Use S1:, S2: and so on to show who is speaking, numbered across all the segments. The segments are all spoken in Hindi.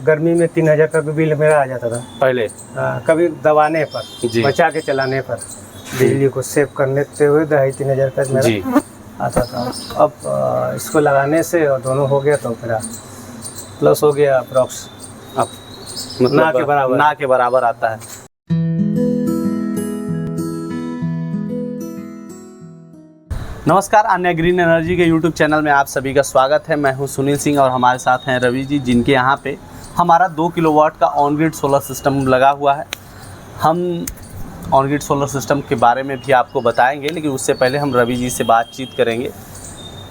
S1: गर्मी में 3000 का भी बिल मेरा आ जाता था
S2: पहले।
S1: कभी दबाने पर,
S2: जी।
S1: बचा के चलाने पर, बिजली को सेव करने हुए 2500-3000 का मेरा
S2: जी।
S1: आता था। अब इसको लगाने से और दोनों हो गया तो मेरा प्लस हो गया अप्रॉक्स,
S2: अब मतलब ना के बराबर आता है। नमस्कार, अन्य ग्रीन एनर्जी के यूट्यूब चैनल में आप सभी का स्वागत है। मैं हूं सुनील सिंह और हमारे साथ हैं रवि जी, जिनके यहां पे हमारा 2 किलोवाट का ऑन ग्रिड सोलर सिस्टम लगा हुआ है। हम ऑन ग्रिड सोलर सिस्टम के बारे में भी आपको बताएंगे, लेकिन उससे पहले हम रवि जी से बातचीत करेंगे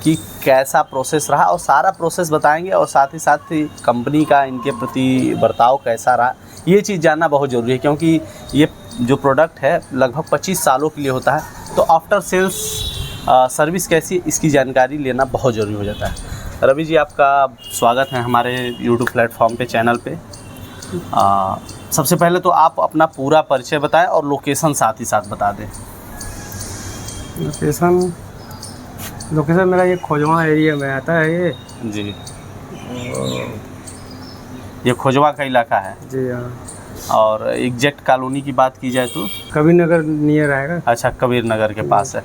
S2: कि कैसा प्रोसेस रहा और सारा प्रोसेस बताएंगे, और साथ ही कंपनी का इनके प्रति बर्ताव कैसा रहा, ये चीज़ जानना बहुत ज़रूरी है। क्योंकि ये जो प्रोडक्ट है लगभग 25 सालों के लिए होता है, तो आफ्टर सेल्स सर्विस कैसी है इसकी जानकारी लेना बहुत ज़रूरी हो जाता है। रवि जी, आपका स्वागत है हमारे यूट्यूब प्लेटफॉर्म पे, चैनल पे। सबसे पहले तो आप अपना पूरा परिचय बताएं और लोकेशन साथ ही साथ बता दें।
S1: लोकेशन मेरा ये खोजवा एरिया में आता है ये।
S2: जी, ये खोजवा का इलाका है।
S1: जी हाँ।
S2: और एग्जैक्ट कॉलोनी की बात की जाए तो
S1: कबीर नगर नियर आएगा।
S2: अच्छा, कबीर नगर के पास है।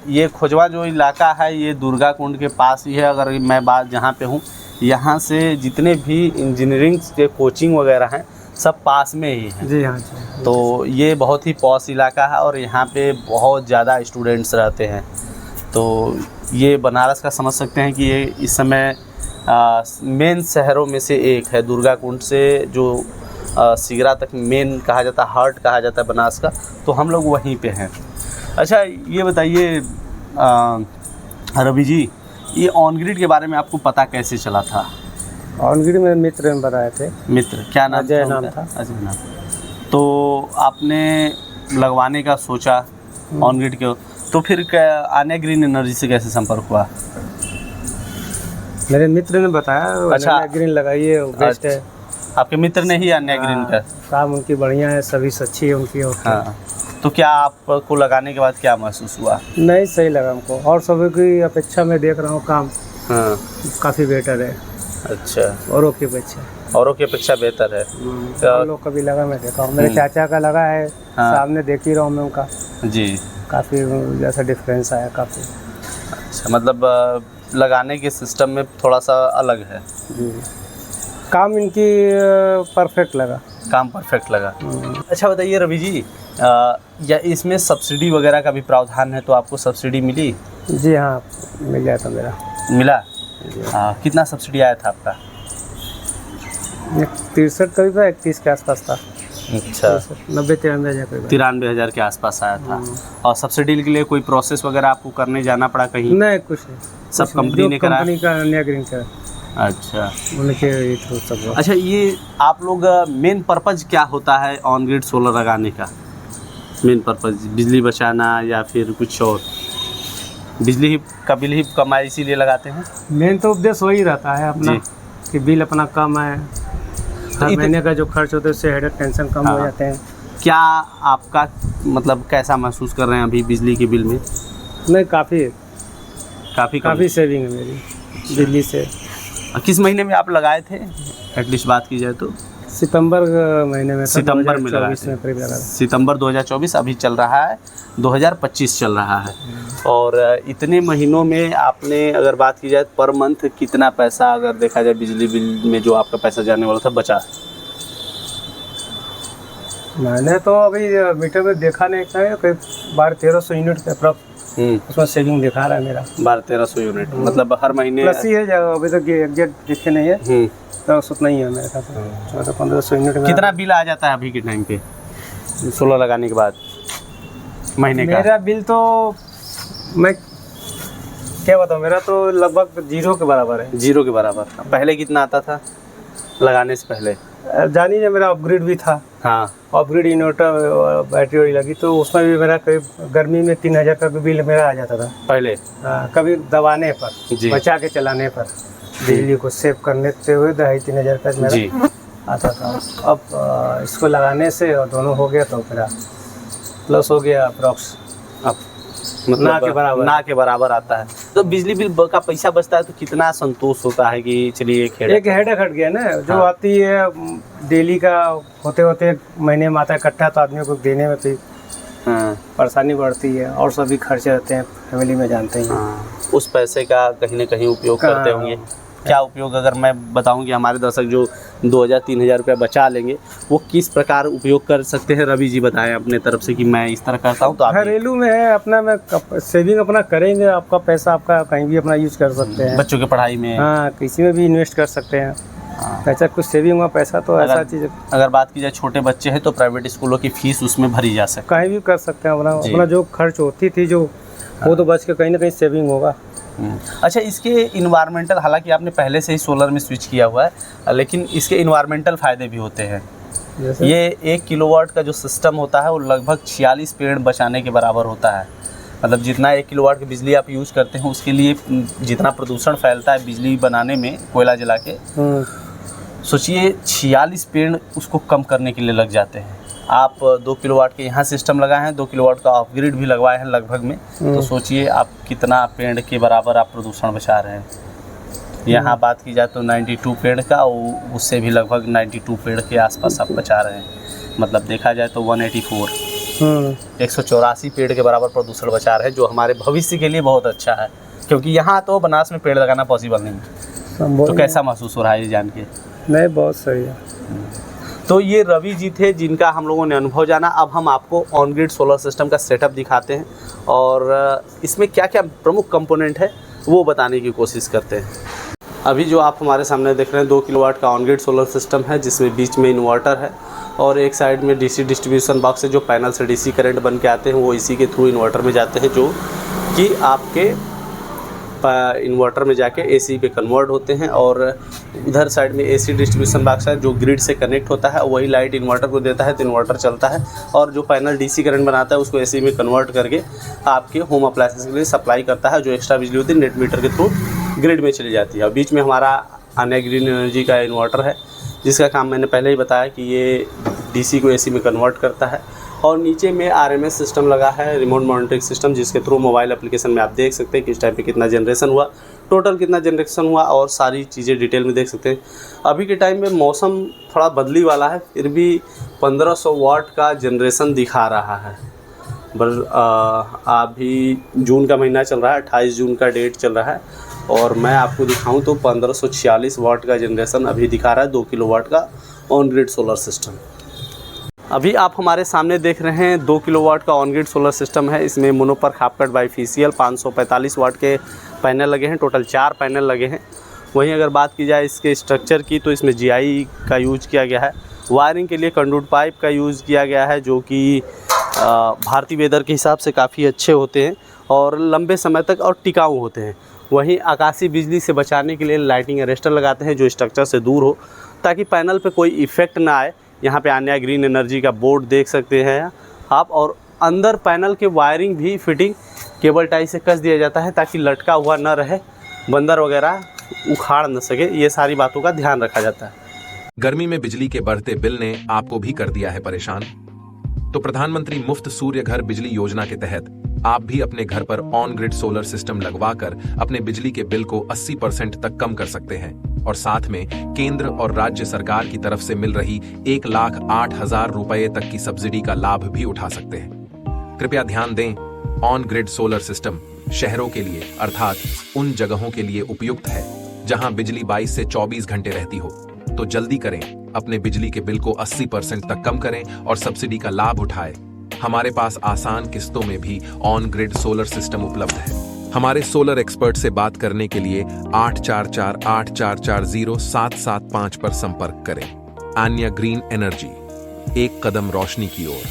S2: ये खोजवा जो इलाका है ये दुर्गा कुंड के पास ही है। अगर मैं बात जहाँ पे हूँ, यहाँ से जितने भी इंजीनियरिंग के कोचिंग वगैरह हैं सब पास में ही हैं।
S1: जी हाँ जी।
S2: तो ये बहुत ही पॉश इलाका है और यहाँ पे बहुत ज़्यादा स्टूडेंट्स रहते हैं। तो ये बनारस का समझ सकते हैं कि ये इस समय मेन शहरों में से एक है। दुर्गा कुंड से जो सिगरा तक मेन कहा जाता है, हार्ट कहा जाता है बनारस का, तो हम लोग वहीं पे हैं। अच्छा, ये बताइए रवि जी, ये ऑन ग्रिड के बारे में आपको पता कैसे चला था?
S1: ऑन ग्रिड मेरे मित्र ने बताए थे।
S2: मित्र, क्या नाम?
S1: अजय नाम था।
S2: अजय नाम। तो आपने लगवाने का सोचा ऑन ग्रिड के, तो फिर अन्य ग्रीन एनर्जी से कैसे संपर्क हुआ?
S1: मेरे मित्र ने बताया।
S2: अच्छा,
S1: अन्य ग्रीन लगाइए, बेस्ट है।
S2: आपके मित्र ने ही अन्य ग्रीन का
S1: काम उनकी बढ़िया है, सर्विस अच्छी है उनकी।
S2: हाँ, तो क्या आपको लगाने के बाद क्या महसूस हुआ?
S1: नहीं, सही लगा हमको, और सभी की अपेक्षा मैं देख रहा हूँ काम काफ़ी बेटर है।
S2: अच्छा,
S1: औरों की अपेक्षा
S2: बेहतर है।
S1: हम लोग कभी लगा, मैं देखा हूँ, मेरे चाचा का लगा है। सामने देख ही रहा हूँ मैं उनका। जी, काफ़ी जैसा डिफरेंस आया काफ़ी।
S2: अच्छा, मतलब लगाने के सिस्टम में थोड़ा सा अलग है।
S1: जी, काम इनकी परफेक्ट लगा। अच्छा बताइए रवि जी, या इसमें सब्सिडी वगैरह का भी प्रावधान है, तो आपको सब्सिडी मिली? जी हाँ, मिल गया था मेरा।
S2: मिला? कितना सब्सिडी आया था आपका?
S1: 63 करीब 31 के आसपास था।
S2: अच्छा,
S1: 93,000
S2: के आसपास आया था। और सब्सिडी के लिए कोई प्रोसेस वगैरह आपको करने जाना पड़ा कहीं?
S1: नहीं, कुछ नहीं,
S2: सब कंपनी ने करा?
S1: कंपनी का अन्य ग्रीन का।
S2: अच्छा,
S1: उनके थ्रू सब।
S2: अच्छा, ये आप लोग मेन पर्पज़ क्या होता है ऑन ग्रिड सोलर लगाने का? मेन पर्पज़ बिजली बचाना या फिर कुछ और? बिजली का बिल ही कम है इसीलिए लगाते हैं? मेन
S1: तो उद्देश्य वही रहता है अपना कि बिल अपना कम है, हर महीने का जो खर्च होता है उससे हेडेक टेंशन कम हो जाते हैं।
S2: क्या आपका मतलब कैसा महसूस कर रहे हैं अभी बिजली के बिल में?
S1: नहीं, काफ़ी सेविंग है मेरी बिजली से।
S2: किस महीने में आप लगाए थे एटलीस्ट बात की जाए तो?
S1: सितंबर महीने में।
S2: सितंबर में लगाए थे।
S1: करीब लगा।
S2: सितंबर 2024, अभी चल रहा है 2025 चल रहा है। और इतने महीनों में आपने अगर बात की जाए पर मंथ कितना पैसा, अगर देखा जाए बिजली बिल में जो आपका पैसा जाने वाला था, बचा?
S1: मैंने तो अभी मीटर में देखा नहीं था, करीब 1200-1300 यूनिट के अप्रॉक्स उसमें सेविंग दिखा रहा है मेरा।
S2: 1200-1300 यूनिट, मतलब हर महीने
S1: प्लस ही है। अभी तक एग्जैक्ट दिखे नहीं है, तो उतना ही है मेरे ख्याल से 1400-1500 यूनिट में।
S2: कितना बिल आ जाता है अभी के टाइम पे सोलर लगाने के बाद महीने का?
S1: मेरा बिल तो मैं क्या बताऊँ, मेरा तो लगभग 0 के बराबर है।
S2: 0 के बराबर? पहले कितना आता था लगाने से पहले?
S1: जानिए, मेरा अपग्रेड भी था।
S2: हाँ,
S1: अपग्रेड इन्वर्टर बैटरी वाली लगी, तो उसमें भी मेरा करीब गर्मी में 3000 का बिल मेरा आ जाता था पहले। कभी दबाने पर, बचा के चलाने पर, बिजली को सेव करने हुए 2500-3000 का मेरा आता था। अब इसको लगाने से और दोनों हो गया तो मेरा प्लस हो गया अप्रॉक्स, अब
S2: मतलब ना के बराबर आता है। तो बिजली बिल का पैसा बचता है तो कितना संतोष होता है कि चलिए
S1: एक हेडेक हट गया ना, जो
S2: हाँ।
S1: आती है डेली का होते होते महीने में आता है इकट्ठा, तो आदमी को देने में फिर परेशानी बढ़ती है और सभी खर्चे रहते हैं फैमिली में, जानते हैं।
S2: उस पैसे का कहीं ना कहीं उपयोग करते होंगे। क्या उपयोग, अगर मैं बताऊं कि हमारे दर्शक जो 2000-3000 रुपया बचा लेंगे वो किस प्रकार उपयोग कर सकते हैं, रवि जी बताएं अपने तरफ से कि मैं इस तरह करता हूं तो आप।
S1: घरेलू में है अपना, में सेविंग अपना करेंगे, आपका पैसा आपका कहीं भी अपना यूज कर सकते हैं,
S2: बच्चों की पढ़ाई में,
S1: हाँ किसी में भी इन्वेस्ट कर सकते हैं। पैसा कुछ सेविंग हुआ पैसा तो ऐसा चीज़,
S2: अगर बात की जाए छोटे बच्चे हैं तो प्राइवेट स्कूलों की फीस उसमें भरी जा सकती है,
S1: कहीं भी कर सकते हैं। अपना जो खर्च होती थी जो वो तो बच के कहीं ना कहीं सेविंग होगा।
S2: अच्छा, इसके इन्वायरमेंटल, हालांकि आपने पहले से ही सोलर में स्विच किया हुआ है, लेकिन इसके इन्वायरमेंटल फ़ायदे भी होते हैं। ये 1 किलोवाट का जो सिस्टम होता है वो लगभग 46 पेड़ बचाने के बराबर होता है। मतलब जितना 1 किलोवाट की बिजली आप यूज़ करते हैं उसके लिए जितना प्रदूषण फैलता है बिजली बनाने में कोयला जला के, सोचिए 46 पेड़ उसको कम करने के लिए लग जाते हैं। आप 2 किलोवाट के यहाँ सिस्टम लगाए हैं, 2 किलोवाट का ऑफ ग्रिड भी लगवाए हैं लगभग में, तो सोचिए आप कितना पेड़ के बराबर आप प्रदूषण बचा रहे हैं। यहाँ बात की जाए तो 92 पेड़ का, उससे भी लगभग 92 पेड़ के आसपास आप बचा रहे हैं। मतलब देखा जाए तो 184 पेड़ के बराबर प्रदूषण बचा रहे हैं, जो हमारे भविष्य के लिए बहुत अच्छा है, क्योंकि यहाँ तो बनारस में पेड़ लगाना पॉसिबल नहीं है। तो कैसा महसूस हो रहा है ये जान के?
S1: नहीं, बहुत सही है।
S2: तो ये रवि जी थे जिनका हम लोगों ने अनुभव जाना। अब हम आपको ऑन ग्रिड सोलर सिस्टम का सेटअप दिखाते हैं और इसमें क्या क्या प्रमुख कंपोनेंट है वो बताने की कोशिश करते हैं। अभी जो आप हमारे सामने देख रहे हैं 2 किलोवाट का ऑन ग्रिड सोलर सिस्टम है, जिसमें बीच में इन्वर्टर है और एक साइड में डीसी डिस्ट्रीब्यूशन बॉक्स है। जो पैनल से डीसी करंट बन के आते हैं वो इसी के थ्रू इन्वर्टर में जाते हैं, जो कि आपके इन्वर्टर में जाके एसी पे कन्वर्ट होते हैं। और उधर साइड में एसी डिस्ट्रीब्यूशन बॉक्स है जो ग्रिड से कनेक्ट होता है, वही लाइट इन्वर्टर को देता है तो इन्वर्टर चलता है, और जो पैनल डीसी करंट बनाता है उसको एसी में कन्वर्ट करके आपके होम अप्लायंसेस के लिए सप्लाई करता है। जो एक्स्ट्रा बिजली होती है नेट मीटर के थ्रू ग्रिड में चली जाती है। और बीच में हमारा आन्या ग्रीन एनर्जी का इन्वर्टर है, जिसका काम मैंने पहले ही बताया कि ये डीसी को एसी में कन्वर्ट करता है। और नीचे में आरएमएस सिस्टम लगा है, रिमोट मॉनिटरिंग सिस्टम, जिसके थ्रू मोबाइल एप्लीकेशन में आप देख सकते हैं किस टाइम पे कितना जनरेशन हुआ, टोटल कितना जनरेशन हुआ, और सारी चीज़ें डिटेल में देख सकते हैं। अभी के टाइम में मौसम थोड़ा बदली वाला है, फिर भी 1500 वाट का जनरेशन दिखा रहा है। अभी जून का महीना चल रहा है, 28 जून का डेट चल रहा है, और मैं आपको दिखाऊं तो 1546 वाट का जनरेशन अभी दिखा रहा है 2 किलोवाट का ऑन ग्रिड सोलर सिस्टम। अभी आप हमारे सामने देख रहे हैं 2 किलोवाट का ऑन ग्रिड सोलर सिस्टम है। इसमें मोनोपर खापकट बाईफेशियल 545 वाट के पैनल लगे हैं, टोटल 4 पैनल लगे हैं। वहीं अगर बात की जाए इसके स्ट्रक्चर की तो इसमें जीआई का यूज़ किया गया है। वायरिंग के लिए कंडूट पाइप का यूज़ किया गया है, जो कि भारतीय वेदर के हिसाब से काफ़ी अच्छे होते हैं और लंबे समय तक और टिकाऊ होते हैं। वहीं आकाशीय बिजली से बचाने के लिए लाइटिंग अरेस्टर लगाते हैं जो स्ट्रक्चर से दूर हो, ताकि पैनल पे कोई इफ़ेक्ट ना आए। यहाँ पे आन्या ग्रीन एनर्जी का बोर्ड देख सकते हैं आप, और अंदर पैनल के वायरिंग भी फिटिंग केबल टाई से कस दिया जाता है ताकि लटका हुआ न रहे, बंदर वगैरह उखाड़ न सके। ये सारी बातों का ध्यान रखा जाता है।
S3: गर्मी में बिजली के बढ़ते बिल ने आपको भी कर दिया है परेशान? तो प्रधानमंत्री मुफ्त सूर्य घर बिजली योजना के तहत आप भी अपने घर पर ऑन ग्रिड सोलर सिस्टम लगवाकर अपने बिजली के बिल को 80% तक कम कर सकते हैं, और साथ में केंद्र और राज्य सरकार की तरफ से मिल रही 1,08,000 रुपए तक की सब्सिडी का लाभ भी उठा सकते हैं। कृपया ध्यान दें, ऑन ग्रिड सोलर सिस्टम शहरों के लिए अर्थात उन जगहों के लिए उपयुक्त है जहां बिजली 22 से 24 घंटे रहती हो। तो जल्दी करें, अपने बिजली के बिल को 80% तक कम करें और सब्सिडी का लाभ उठाएं। हमारे पास आसान किस्तों में भी ऑन ग्रिड सोलर सिस्टम उपलब्ध है। हमारे सोलर एक्सपर्ट से बात करने के लिए 8448440775 पर संपर्क करें। आन्या ग्रीन एनर्जी, एक कदम रोशनी की ओर।